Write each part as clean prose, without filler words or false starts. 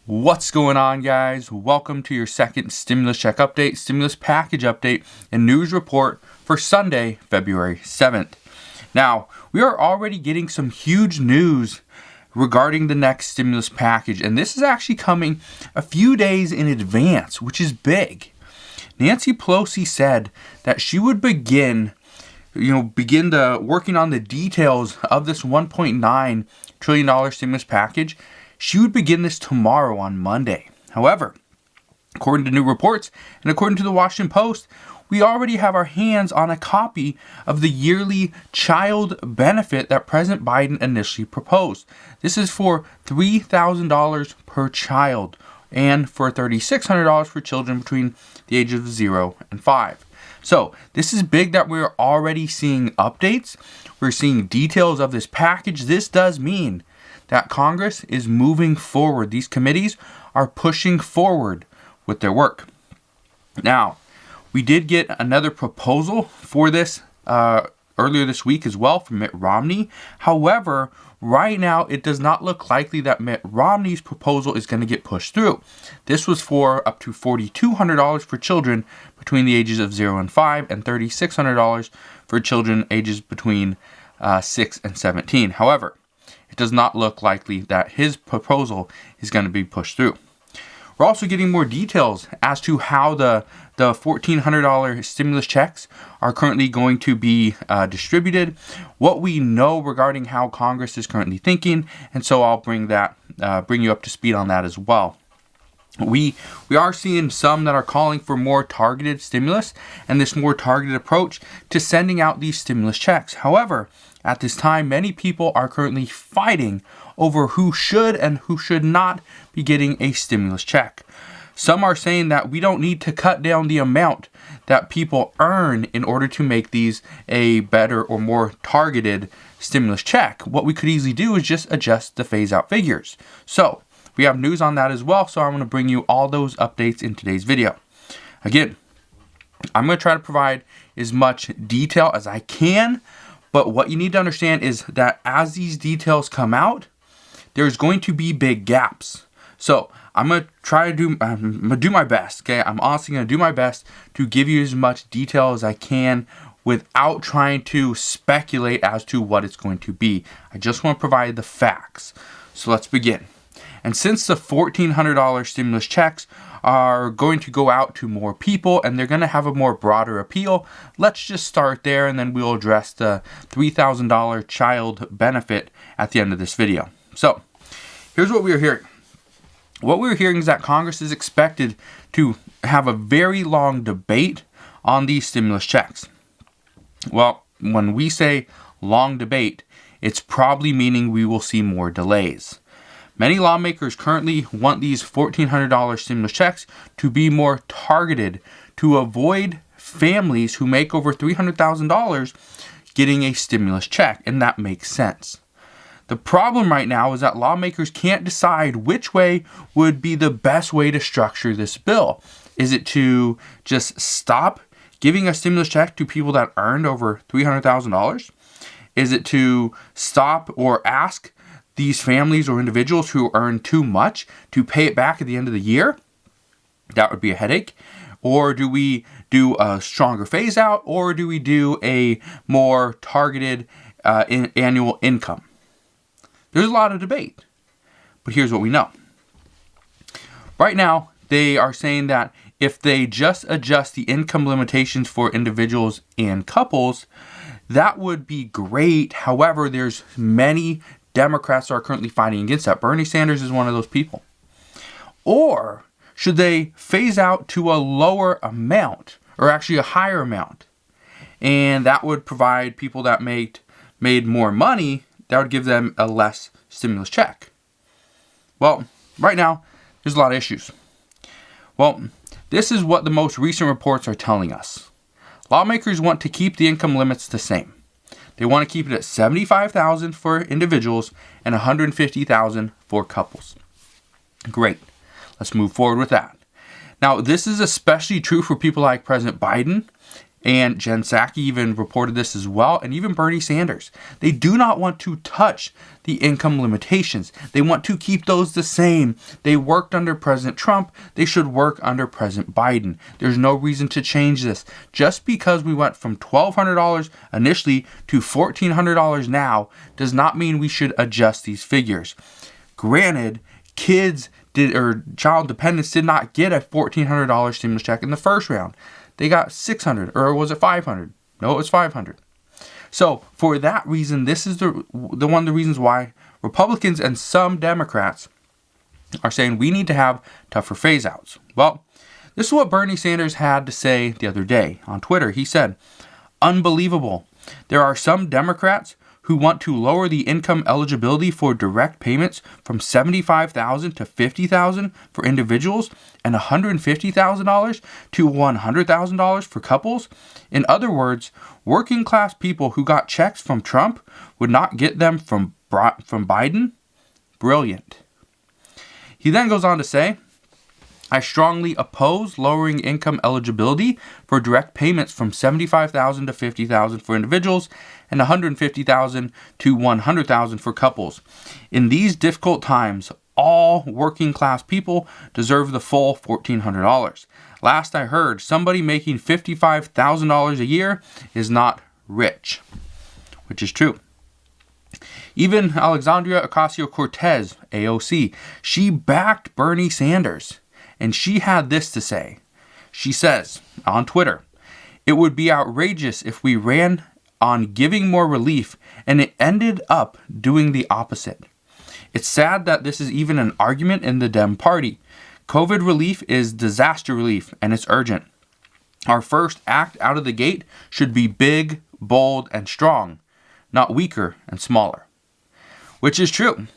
What's going on, guys? Welcome to your second stimulus check update, stimulus package update, and news report for Sunday, February 7th. Now, we are already getting some huge news regarding the next stimulus package, and this is actually coming a few days in advance, which is big. Nancy Pelosi said that she would begin working on the details of this $1.9 trillion stimulus package. She would begin this tomorrow on Monday. However, according to new reports and according to the Washington Post, we already have our hands on a copy of the yearly child benefit that President Biden initially proposed. This is for $3,000 per child and for $3,600 for children between the ages of 0 and 5. So this is big that we're already seeing updates. We're seeing details of this package. This does mean that Congress is moving forward. These committees are pushing forward with their work. Now, we did get another proposal for this earlier this week as well from Mitt Romney. However, right now it does not look likely that Mitt Romney's proposal is going to get pushed through. This was for up to $4,200 for children between the ages of 0 and 5 and $3,600 for children ages between 6 and 17. However, it does not look likely that his proposal is going to be pushed through. We're also getting more details as to how the $1,400 stimulus checks are currently going to be distributed, what we know regarding how Congress is currently thinking, and so I'll bring you up to speed on that as well. We are seeing some that are calling for more targeted stimulus and this more targeted approach to sending out these stimulus checks. However, at this time, many people are currently fighting over who should and who should not be getting a stimulus check. Some are saying that we don't need to cut down the amount that people earn in order to make these a better or more targeted stimulus check. What we could easily do is just adjust the phase-out figures. So, we have news on that as well, so I'm going to bring you all those updates in today's video. Again, I'm going to try to provide as much detail as I can, but what you need to understand is that as these details come out, there's going to be big gaps. So I'm going to do my best, okay? I'm honestly going to do my best to give you as much detail as I can without trying to speculate as to what it's going to be. I just want to provide the facts. So let's begin. And since the $1,400 stimulus checks are going to go out to more people and they're going to have a more broader appeal, let's just start there and then we'll address the $3,000 child benefit at the end of this video. So, here's what we're hearing. What we're hearing is that Congress is expected to have a very long debate on these stimulus checks. Well, when we say long debate, it's probably meaning we will see more delays. Many lawmakers currently want these $1,400 stimulus checks to be more targeted to avoid families who make over $300,000 getting a stimulus check, and that makes sense. The problem right now is that lawmakers can't decide which way would be the best way to structure this bill. Is it to just stop giving a stimulus check to people that earned over $300,000? Is it to stop or ask these families or individuals who earn too much to pay it back at the end of the year? That would be a headache. Or do we do a stronger phase out, or do we do a more targeted annual income? There's a lot of debate, but here's what we know. Right now, they are saying that if they just adjust the income limitations for individuals and couples, that would be great. However, there's many Democrats are currently fighting against that. Bernie Sanders is one of those people. Or should they phase out to a lower amount, or actually a higher amount? And that would provide people that made more money, that would give them a less stimulus check. Well, right now, there's a lot of issues. Well, this is what the most recent reports are telling us. Lawmakers want to keep the income limits the same. They want to keep it at $75,000 for individuals and $150,000 for couples. Great. Let's move forward with that. Now, this is especially true for people like President Biden And Jen Psaki even reported this as well, and even Bernie Sanders. They do not want to touch the income limitations. They want to keep those the same. They worked under President Trump. They should work under President Biden. There's no reason to change this. Just because we went from $1,200 initially to $1,400 now does not mean we should adjust these figures. Granted, child dependents did not get a $1,400 stimulus check in the first round. They got $600, or was it $500? No, it was $500. So for that reason, this is the one of the reasons why Republicans and some Democrats are saying we need to have tougher phase outs. Well, this is what Bernie Sanders had to say the other day on Twitter. He said, "Unbelievable. There are some Democrats who want to lower the income eligibility for direct payments from $75,000 to $50,000 for individuals and $150,000 to $100,000 for couples. In other words, working class people who got checks from Trump would not get them from Biden? Brilliant." He then goes on to say, "I strongly oppose lowering income eligibility for direct payments from $75,000 to $50,000 for individuals and $150,000 to $100,000 for couples. In these difficult times, all working class people deserve the full $1,400. Last I heard, somebody making $55,000 a year is not rich," which is true. Even Alexandria Ocasio-Cortez, AOC, she backed Bernie Sanders. And she had this to say. She says on Twitter, "It would be outrageous if we ran on giving more relief and it ended up doing the opposite. It's sad that this is even an argument in the Dem Party. COVID relief is disaster relief and it's urgent. Our first act out of the gate should be big, bold, and strong, not weaker and smaller," which is true.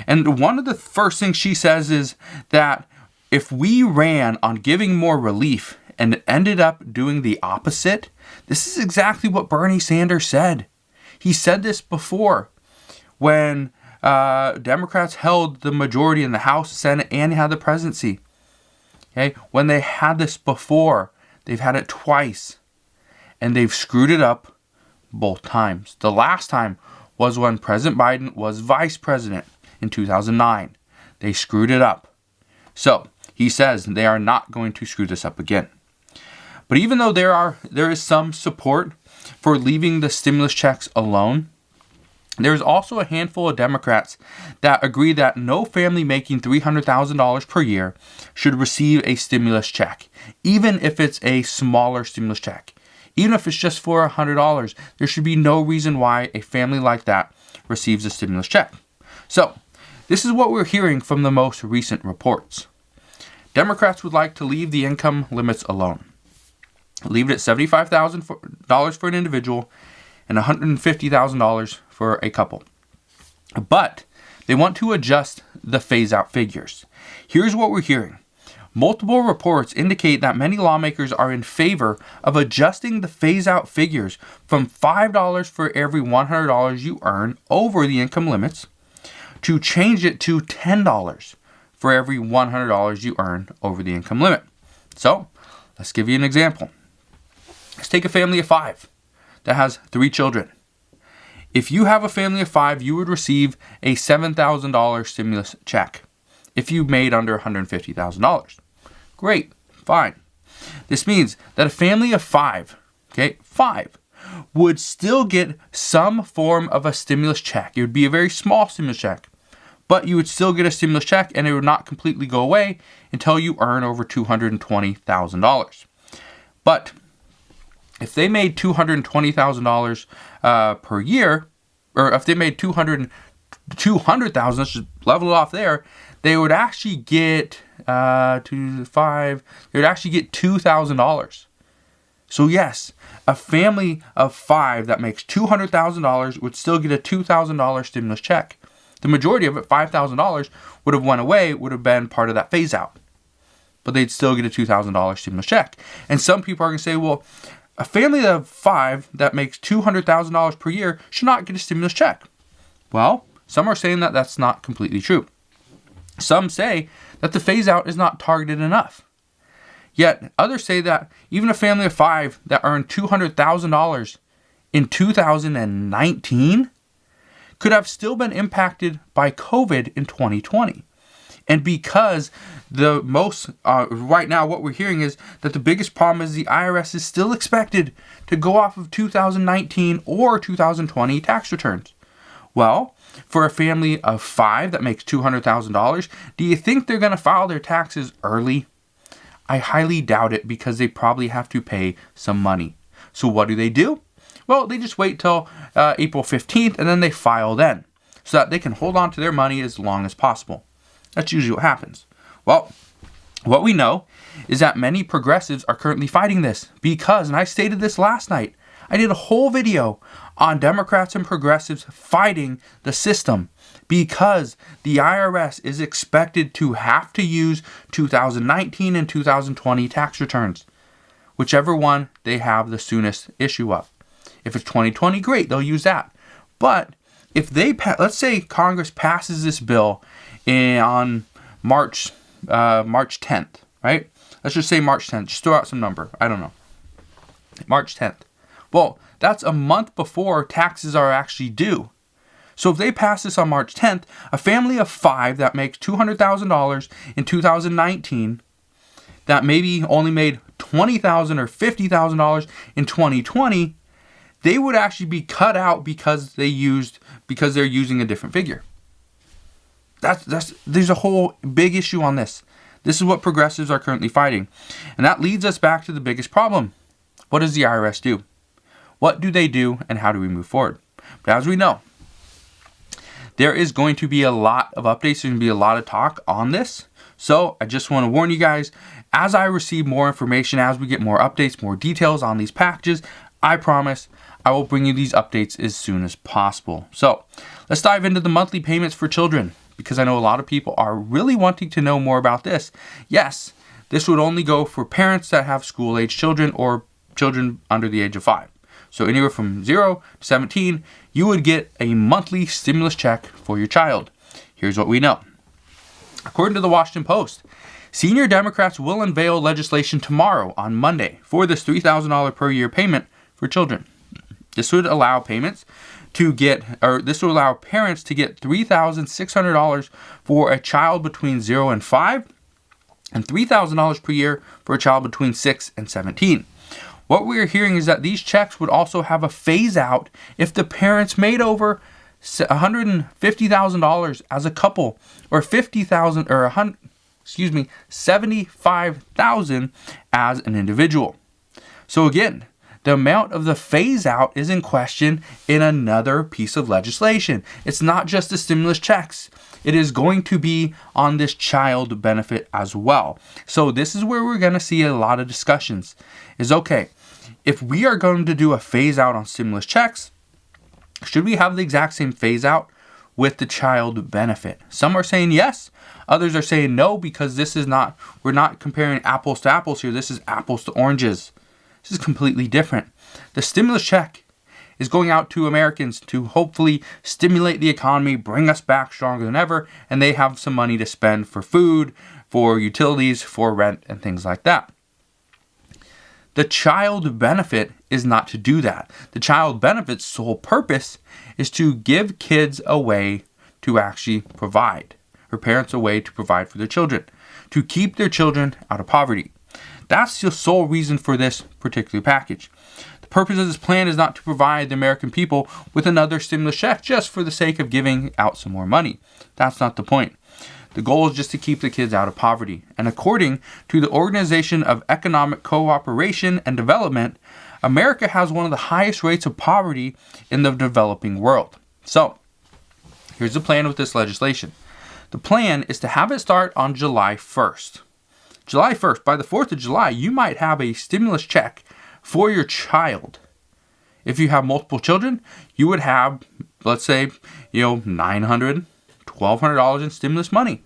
And one of the first things she says is that if we ran on giving more relief and it ended up doing the opposite, this is exactly what Bernie Sanders said. He said this before when Democrats held the majority in the House, Senate, and had the presidency. Okay, when they had this before, they've had it twice, and they've screwed it up both times. The last time was when President Biden was vice president in 2009. They screwed it up. So he says they are not going to screw this up again. But even though there is some support for leaving the stimulus checks alone, there is also a handful of Democrats that agree that no family making $300,000 per year should receive a stimulus check, even if it's a smaller stimulus check. Even if it's just for $100, there should be no reason why a family like that receives a stimulus check. So, this is what we're hearing from the most recent reports. Democrats would like to leave the income limits alone. Leave it at $75,000 for an individual and $150,000 for a couple. But they want to adjust the phase-out figures. Here's what we're hearing. Multiple reports indicate that many lawmakers are in favor of adjusting the phase-out figures from $5 for every $100 you earn over the income limits to change it to $10 for every $100 you earn over the income limit. So, let's give you an example. Let's take a family of 5 that has 3 children. If you have a family of 5, you would receive a $7,000 stimulus check if you made under $150,000. Great, fine. This means that a family of 5, would still get some form of a stimulus check. It would be a very small stimulus check, but you would still get a stimulus check and it would not completely go away until you earn over $220,000. But if they made $220,000 per year, or if they made $200,000, let's just level it off there, they would actually get $2,000. So yes, a family of 5 that makes $200,000 would still get a $2,000 stimulus check. The majority of it, $5,000, would have went away, would have been part of that phase out. But they'd still get a $2,000 stimulus check. And some people are going to say, well, a family of 5 that makes $200,000 per year should not get a stimulus check. Well, some are saying that that's not completely true. Some say that the phase out is not targeted enough. Yet others say that even a family of 5 that earned $200,000 in 2019 could have still been impacted by COVID in 2020. And because right now what we're hearing is that the biggest problem is the IRS is still expected to go off of 2019 or 2020 tax returns. Well, for a family of 5 that makes $200,000, do you think they're going to file their taxes early? I highly doubt it, because they probably have to pay some money. So what do? Well, they just wait till April 15th and then they file then, so that they can hold on to their money as long as possible. That's usually what happens. Well, what we know is that many progressives are currently fighting this because, and I stated this last night, I did a whole video on Democrats and progressives fighting the system because the IRS is expected to have to use 2019 and 2020 tax returns, whichever one they have the soonest issue of. If it's 2020, great, they'll use that. But if let's say Congress passes this bill on March 10th, right? Let's just say March 10th. Just throw out some number. I don't know. March 10th. Well, that's a month before taxes are actually due. So if they pass this on March 10th, a family of 5 that makes $200,000 in 2019, that maybe only made $20,000 or $50,000 in 2020, they would actually be cut out because they're using a different figure. There's a whole big issue on this. This is what progressives are currently fighting. And that leads us back to the biggest problem. What does the IRS do? What do they do, and how do we move forward? But as we know, there is going to be a lot of updates. There's going to be a lot of talk on this. So I just want to warn you guys, as I receive more information, as we get more updates, more details on these packages, I promise I will bring you these updates as soon as possible. So let's dive into the monthly payments for children, because I know a lot of people are really wanting to know more about this. Yes, this would only go for parents that have school-age children or children under the age of 5. So anywhere from 0 to 17, you would get a monthly stimulus check for your child. Here's what we know. According to the Washington Post, senior Democrats will unveil legislation tomorrow on Monday for this $3,000 per year payment for children. This would allow parents to get $3,600 for a child between 0 and 5, and $3,000 per year for a child between 6 and 17. What we're hearing is that these checks would also have a phase out if the parents made over $150,000 as a couple, or $50,000 or $75,000 as an individual. So again, the amount of the phase out is in question in another piece of legislation. It's not just the stimulus checks. It is going to be on this child benefit as well. So this is where we're going to see a lot of discussions. Is okay, if we are going to do a phase out on stimulus checks, should we have the exact same phase out with the child benefit? Some are saying yes. Others are saying no, because we're not comparing apples to apples here. This is apples to oranges. This is completely different. The stimulus check is going out to Americans to hopefully stimulate the economy, bring us back stronger than ever, and they have some money to spend for food, for utilities, for rent, and things like that. The child benefit is not to do that. The child benefit's sole purpose is to give kids a way to actually provide, or parents a way to provide for their children, to keep their children out of poverty. That's the sole reason for this particular package. The purpose of this plan is not to provide the American people with another stimulus check just for the sake of giving out some more money. That's not the point. The goal is just to keep the kids out of poverty. And according to the Organization of Economic Cooperation and Development, America has one of the highest rates of poverty in the developing world. So, here's the plan with this legislation. The plan is to have it start on July 1st. July 1st, by the 4th of July, you might have a stimulus check for your child. If you have multiple children, you would have, let's say, $900, $1,200 in stimulus money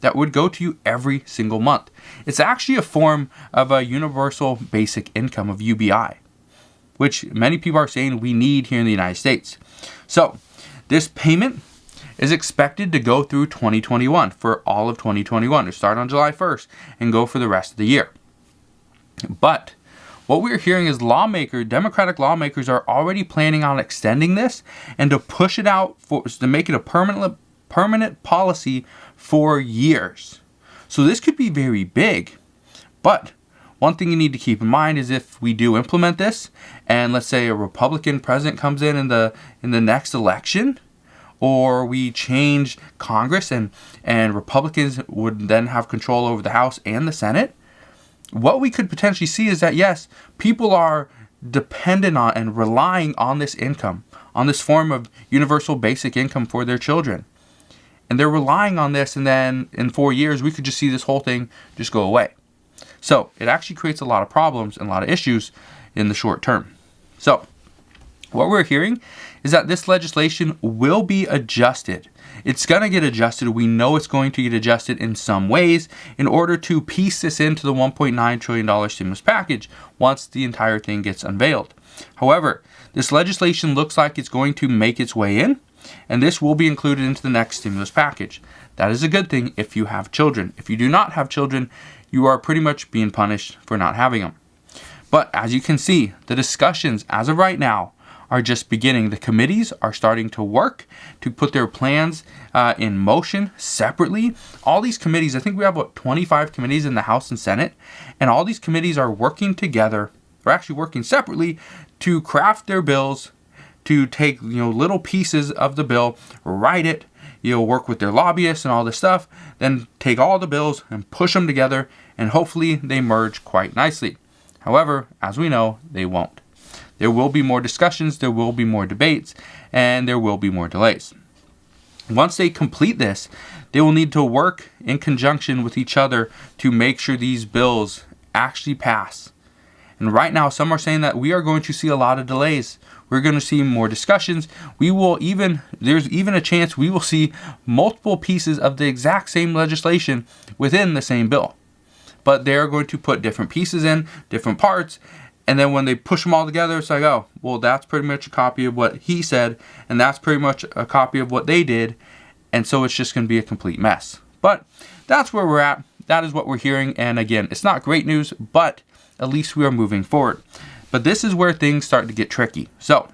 that would go to you every single month. It's actually a form of a universal basic income, of UBI, which many people are saying we need here in the United States. So this payment is expected to go through 2021, for all of 2021, to start on July 1st and go for the rest of the year. But what we're hearing is Democratic lawmakers are already planning on extending this and to push it out to make it a permanent policy for years. So this could be very big. But one thing you need to keep in mind is if we do implement this, and let's say a Republican president comes in the next election, or we change Congress and Republicans would then have control over the House and the Senate, what we could potentially see is that, yes, people are dependent on and relying on this income, on this form of universal basic income for their children. And they're relying on this, and then in 4 years, we could just see this whole thing just go away. So it actually creates a lot of problems and a lot of issues in the short term. So what we're hearing is that this legislation will be adjusted. It's going to get adjusted. We know it's going to get adjusted in some ways in order to piece this into the $1.9 trillion stimulus package once the entire thing gets unveiled. However, this legislation looks like it's going to make its way in, and this will be included into the next stimulus package. That is a good thing if you have children. If you do not have children, you are pretty much being punished for not having them. But as you can see, the discussions as of right now are just beginning. The committees are starting to work to put their plans in motion separately. All these committees, I think we have 25 committees in the House and Senate, and all these committees are working together, or actually working separately, to craft their bills, to take little pieces of the bill, write it, work with their lobbyists and all this stuff, then take all the bills and push them together, and hopefully they merge quite nicely. However, as we know, they won't. There will be more discussions, there will be more debates, and there will be more delays. Once they complete this, they will need to work in conjunction with each other to make sure these bills actually pass. And right now, some are saying that we are going to see a lot of delays. We're going to see more discussions. There's even a chance we will see multiple pieces of the exact same legislation within the same bill. But they're going to put different pieces in, different parts, and then when they push them all together, it's like, oh, well, that's pretty much a copy of what he said, and that's pretty much a copy of what they did, and so it's just going to be a complete mess. But that's where we're at. That is what we're hearing, and again, it's not great news, but at least we are moving forward. But this is where things start to get tricky. So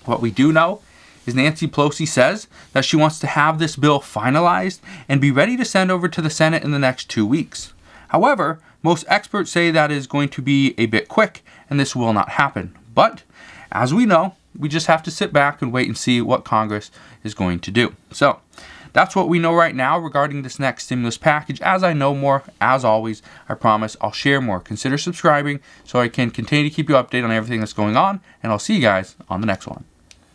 what we do know is Nancy Pelosi says that she wants to have this bill finalized and be ready to send over to the Senate in the next 2 weeks. However, most experts say that is going to be a bit quick and this will not happen. But as we know, we just have to sit back and wait and see what Congress is going to do. So that's what we know right now regarding this next stimulus package. As I know more, as always, I promise I'll share more. Consider subscribing so I can continue to keep you updated on everything that's going on, and I'll see you guys on the next one.